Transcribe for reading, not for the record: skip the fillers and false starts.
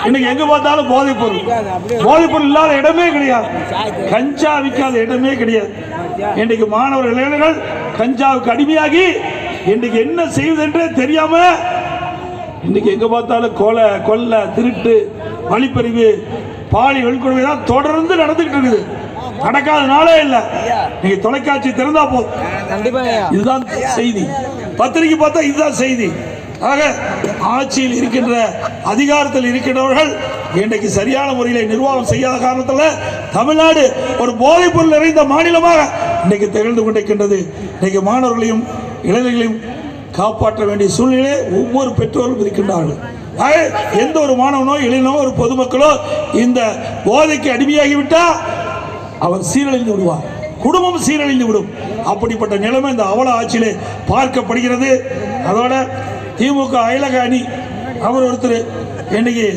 இன்னைக்கு எங்க பார்த்தாலும் போதைப் பொருள் இல்லாத இடமே கிடையாது. கஞ்சா விற்காத இடமே கிடையாது. இன்றைக்கு மாணவர் இளைஞர்கள் கஞ்சாவுக்கு அடிமையாகி இன்றைக்கு என்ன செய்வதென்றே தெரியாம இன்னைக்கு எங்க பார்த்தாலும் கொலை திருட்டு வழிப்பறிவு பாலியல் வன்கொடுமை தான் தொடர்ந்து நடந்துகிட்டு இருக்குது. நடக்காத நாளே இல்லை. நீங்க தொலைக்காட்சி திறந்தா போதும், இதுதான் செய்தி. பத்திரிகை பார்த்தா இதுதான் செய்தி. ஆக ஆட்சியில் இருக்கின்ற அதிகாரத்தில் இருக்கின்றவர்கள் இன்றைக்கு சரியான முறையில் நிர்வாகம் செய்யாத காரணத்தில் தமிழ்நாடு ஒரு போதைப் பொருள் நிறைந்த மாநிலமாக இன்னைக்கு திகழ்ந்து கொண்டிருக்கின்றது. இன்னைக்கு மாணவர்களையும் இளைஞர்களையும் காப்பாற்ற வேண்டிய சூழ்நிலை ஒவ்வொரு பெற்றோரும் இருக்கின்றார்கள். எந்த ஒரு மாணவனோ இளைஞனோ ஒரு பொதுமக்களோ இந்த போதைக்கு அடிமையாகிவிட்டா அவர் சீரழிந்து விடுவார், குடும்பம் சீரழிந்து விடும். அப்படிப்பட்ட நிலைமை இந்த அவல ஆட்சியிலே பார்க்கப்படுகிறது. அதோட திமுக அயலக அணி அவர் ஒருத்தர் இன்னைக்கு